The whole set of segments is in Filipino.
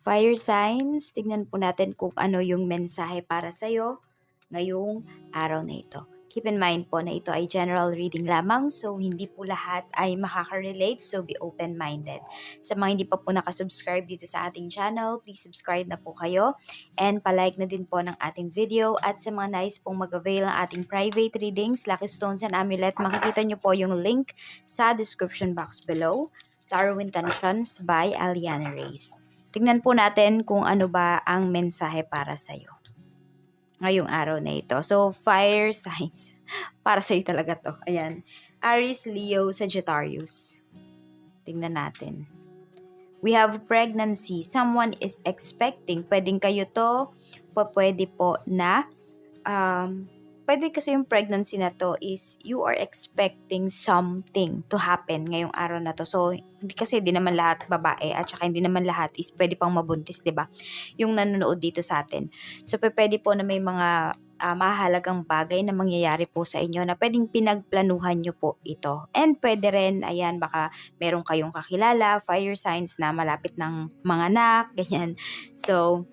Fire signs, tignan po natin kung ano yung mensahe para sa'yo ngayong araw na ito. Keep in mind po na ito ay general reading lamang, so hindi po lahat ay makaka-relate, so be open-minded. Sa mga hindi pa po nakasubscribe dito sa ating channel, please subscribe na po kayo and palike na din po ng ating video. At sa mga nais pong mag-avail ng ating private readings, Lucky Stones and Amulet, makikita nyo po yung link sa description box below. Tarot Intentions by Aliana Reyes. Tingnan po natin kung ano ba ang mensahe para sa'yo ngayong araw na ito. So, fire signs. Para sa'yo talaga to. Ayan. Aries, Leo, Sagittarius. Tingnan natin. We have pregnancy. Someone is expecting. Pwedeng kayo to. Pwede po na pwede kasi yung pregnancy na to is you are expecting something to happen ngayong araw na to. So, hindi kasi di naman lahat babae at saka hindi naman lahat is pwede pang mabuntis, di ba? Yung nanonood dito sa atin. So, pwede po na may mga mahalagang bagay na mangyayari po sa inyo na pwedeng pinagplanuhan nyo po ito. And pwede rin, ayan, baka meron kayong kakilala, fire signs na malapit ng mga anak, ganyan. So,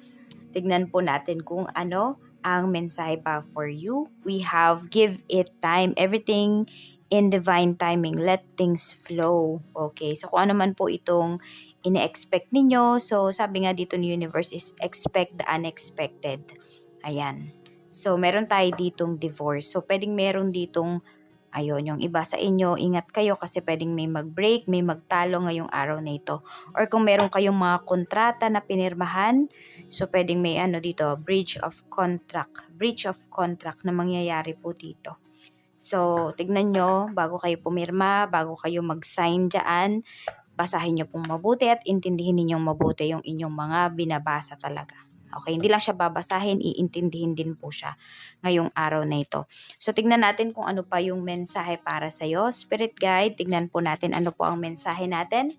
tignan po natin kung ano ang mensahe pa for you. We have give it time. Everything in divine timing. Let things flow. Okay. So kung ano man po itong ine-expect ninyo. So sabi nga dito ni universe is expect the unexpected. Ayan. So meron tayo ditong divorce. So pwedeng meron ditong ayun, yung iba sa inyo, ingat kayo kasi pwedeng may mag-break, may magtalo ngayong araw na ito. Or kung meron kayong mga kontrata na pinirmahan, so pwedeng may dito, breach of contract na mangyayari po dito. So, tignan nyo, bago kayo pumirma, bago kayo mag-sign dyan, basahin nyo pong mabuti at intindihin ninyong mabuti yung inyong mga binabasa talaga. Okay, hindi lang siya babasahin, iintindihin din po siya ngayong araw na ito. So, tignan natin kung ano pa yung mensahe para sa'yo. Spirit Guide, tignan po natin ano po ang mensahe natin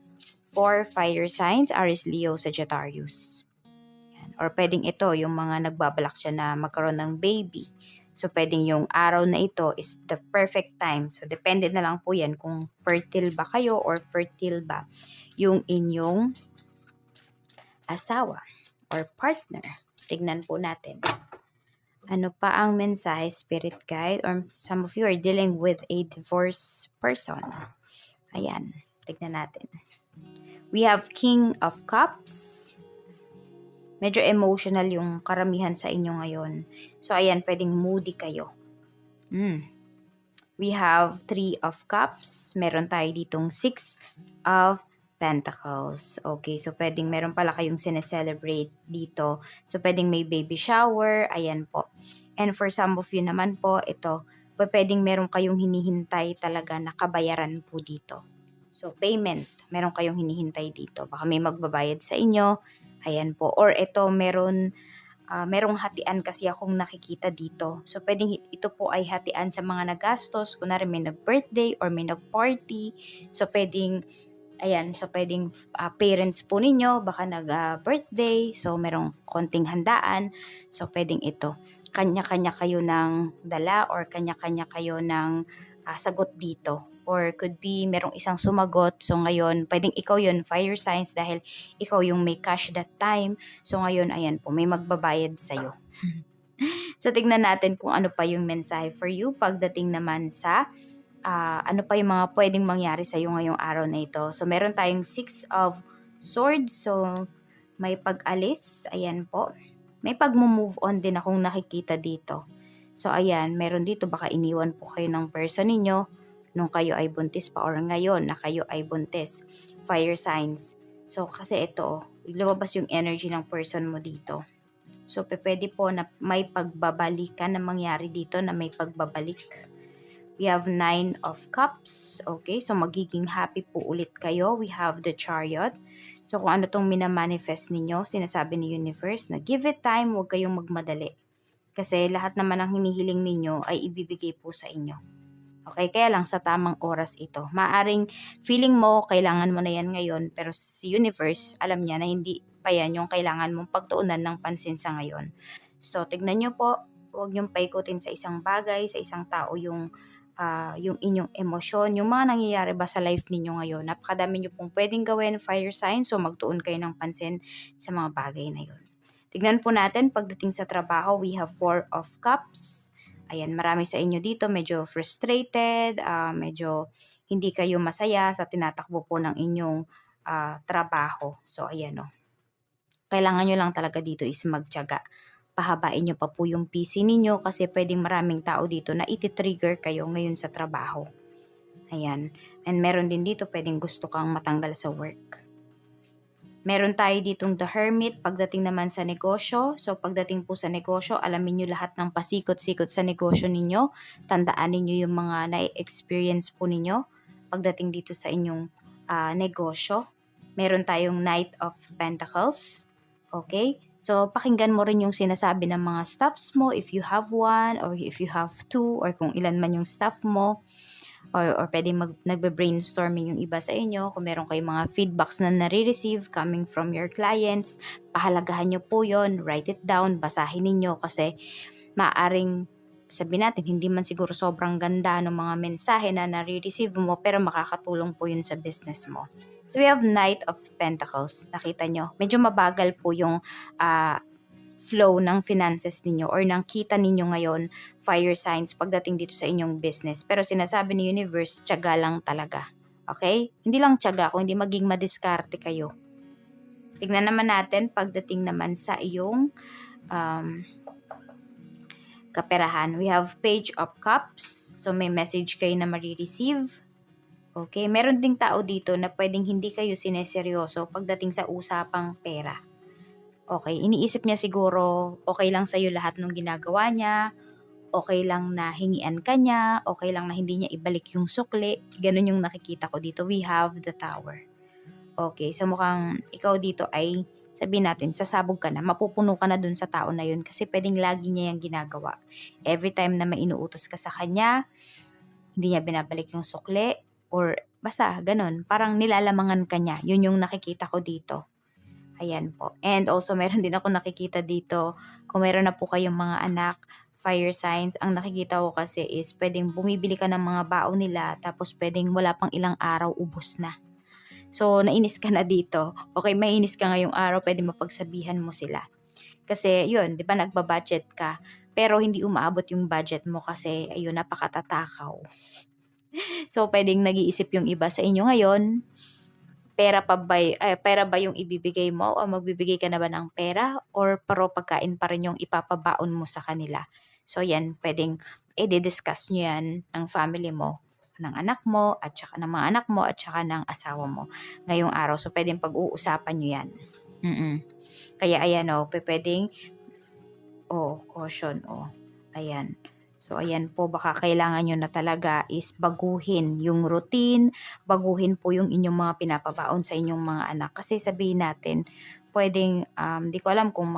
for fire signs, Aries, Leo, Sagittarius. Yan. Or pwedeng ito, yung mga nagbabalak siya na magkaroon ng baby. So, pwedeng yung araw na ito is the perfect time. So, depende na lang po yan kung fertile ba kayo or fertile ba yung inyong asawa or partner. Tignan po natin. Ano pa ang mensahe, Spirit Guide? Or some of you are dealing with a divorced person. Ayan. Tignan natin. We have King of Cups. Medyo emotional yung karamihan sa inyo ngayon. So, ayan, pwedeng moody kayo. We have Three of Cups. Meron tayo ditong Six of Pentacles. Okay, so pwedeng meron pala kayong sineselebrate dito. So, pwedeng may baby shower. Ayan po. And for some of you naman po, ito, pwedeng meron kayong hinihintay talaga na kabayaran po dito. So, payment. Meron kayong hinihintay dito. Baka may magbabayad sa inyo. Ayan po. Or ito, merong hatian kasi akong nakikita dito. So, pwedeng ito po ay hatian sa mga nagastos. Kunwari may nag-birthday or may nag-party. So, pwedeng parents po ninyo, baka nag-birthday, so merong konting handaan. So, pwedeng ito. Kanya-kanya kayo ng dala or kanya-kanya kayo ng sagot dito. Or could be merong isang sumagot. So, ngayon, pwedeng ikaw yun, fire signs, dahil ikaw yung may cash that time. So, ngayon, ayan po, may magbabayad sa'yo. So, tignan natin kung ano pa yung mensahe for you pagdating naman sa ano pa yung mga pwedeng mangyari sa iyo ngayong araw na ito. So, meron tayong Six of Swords. So, may pag-alis. Ayan po. May pag-move on din akong nakikita dito. So, ayan. Meron dito baka iniwan po kayo ng person ninyo nung kayo ay buntis pa or ngayon na kayo ay buntis. Fire signs. So, kasi ito, lumabas yung energy ng person mo dito. So, pwede po na may pagbabalikan na mangyari dito na may pagbabalik. We have Nine of Cups. Okay, so magiging happy po ulit kayo. We have the Chariot. So kung ano tong minamanifest ninyo, sinasabi ni Universe na give it time, huwag kayong magmadali. Kasi lahat naman ng hinihiling ninyo ay ibibigay po sa inyo. Okay, kaya lang sa tamang oras ito. Maaring feeling mo, kailangan mo na yan ngayon, pero si Universe, alam niya na hindi pa yan yung kailangan mong pagtuunan ng pansin sa ngayon. So, tignan nyo po, huwag nyong paikutin sa isang bagay, sa isang tao yung yung inyong emosyon, yung mga nangyayari ba sa life ninyo ngayon. Napakadami nyo pong pwedeng gawin, fire sign, so magtuon kayo ng pansin sa mga bagay na yun. Tignan po natin, pagdating sa trabaho, we have 4 of Cups. Ayan, marami sa inyo dito medyo frustrated, medyo hindi kayo masaya sa tinatakbo po ng inyong trabaho. So, ayan o. Kailangan nyo lang talaga dito is magtiyaga. Pahabain nyo pa po yung PC ninyo kasi pwedeng maraming tao dito na iti-trigger kayo ngayon sa trabaho. Ayan. And meron din dito pwedeng gusto kang matanggal sa work. Meron tayo ditong The Hermit pagdating naman sa negosyo. So pagdating po sa negosyo, alamin nyo lahat ng pasikot-sikot sa negosyo ninyo. Tandaan ninyo yung mga na-experience po ninyo pagdating dito sa inyong negosyo. Meron tayong Knight of Pentacles. Okay? So pakinggan mo rin yung sinasabi ng mga staffs mo if you have one or if you have two or kung ilan man yung staff mo. Or pwedeng nagbe-brainstorming yung iba sa inyo. Kung meron kayong mga feedbacks na nare-receive coming from your clients, pahalagahan nyo po yon, write it down, basahin ninyo kasi maaring sabihin natin, hindi man siguro sobrang ganda ng mga mensahe na nare-receive mo pero makakatulong po yun sa business mo. So we have Knight of Pentacles. Nakita nyo, medyo mabagal po yung flow ng finances ninyo or ng kita ninyo ngayon, fire signs, pagdating dito sa inyong business. Pero sinasabi ni universe, tiyaga lang talaga. Okay? Hindi lang tiyaga, kung hindi maging madiskarte kayo. Tignan naman natin, pagdating naman sa iyong kaperahan. We have Page of Cups. So may message kayo na marireceive. Okay? Meron ding tao dito na pwedeng hindi kayo sineseryoso pagdating sa usapang pera. Okay, iniisip niya siguro okay lang sa'yo lahat ng ginagawa niya, okay lang na hingian ka niya, okay lang na hindi niya ibalik yung sukli. Ganun yung nakikita ko dito. We have the Tower. Okay, so mukhang ikaw dito ay sabihin natin, sasabog ka na, mapupuno ka na dun sa tao na yun kasi pwedeng lagi niya yung ginagawa. Every time na may inuutos ka sa kanya, hindi niya binabalik yung sukli or basta ganun, parang nilalamangan ka niya. Yun yung nakikita ko dito. Ayan po. And also, meron din ako nakikita dito, kung meron na po kayong mga anak, fire signs, ang nakikita ko kasi is pwedeng bumibili ka ng mga baon nila, tapos pwedeng wala pang ilang araw, ubos na. So, nainis ka na dito. Okay, mainis ka ngayong araw, pwede mapagsabihan mo sila. Kasi, yun, di ba, nagbabudget ka, pero hindi umaabot yung budget mo kasi, ayun, napakatatakaw. So, pwedeng nag-iisip yung iba sa inyo ngayon, pera ba yung ibibigay mo o magbibigay ka na ba ng pera or pagkain pa rin yung ipapabaon mo sa kanila. So yan, pwedeng i-discuss nyo yan ng family mo, ng anak mo at saka ng mga anak mo at saka ng asawa mo ngayong araw. So pwedeng pag-uusapan nyo yan. Kaya ayan pwedeng caution ayan. So, ayan po, baka kailangan nyo na talaga is baguhin yung routine, baguhin po yung inyong mga pinapabaon sa inyong mga anak. Kasi sabihin natin, pwedeng, di ko alam kung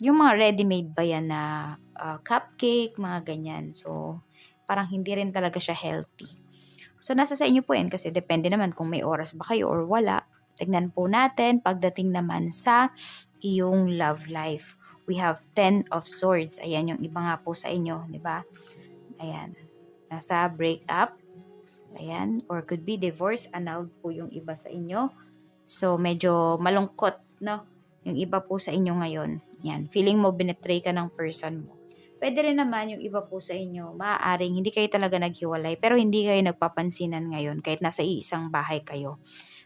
yung mga ready-made ba yan na cupcake, mga ganyan. So, parang hindi rin talaga siya healthy. So, nasa sa inyo po yan kasi depende naman kung may oras ba kayo or wala. Tignan po natin pagdating naman sa iyong love life. We have 10 of Swords. Ayan yung iba nga po sa inyo, di ba? Ayan. Nasa breakup. Ayan. Or could be divorce. Annulled po yung iba sa inyo. So, medyo malungkot, no? Yung iba po sa inyo ngayon. Yan. Feeling mo binetray ka ng person mo. Pwede rin naman yung iba po sa inyo, maaaring hindi kayo talaga naghiwalay, pero hindi kayo nagpapansinan ngayon kahit nasa iisang bahay kayo.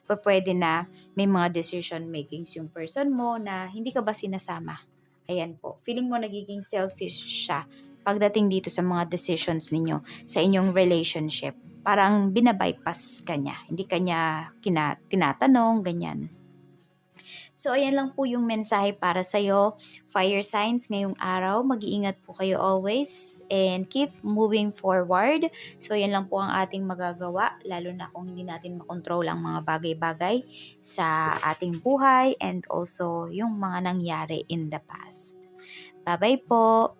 Pwede na may mga decision makings yung person mo na hindi ka ba sinasama. Ayan po. Feeling mo nagiging selfish siya pagdating dito sa mga decisions ninyo sa inyong relationship. Parang binabypass ka niya. Hindi ka niya tinatanong, ganyan. So, ayan lang po yung mensahe para sa'yo. Fire signs ngayong araw. Mag-iingat po kayo always and keep moving forward. So, ayan lang po ang ating magagawa, lalo na kung hindi natin makontrol ang mga bagay-bagay sa ating buhay and also yung mga nangyari in the past. Bye-bye po!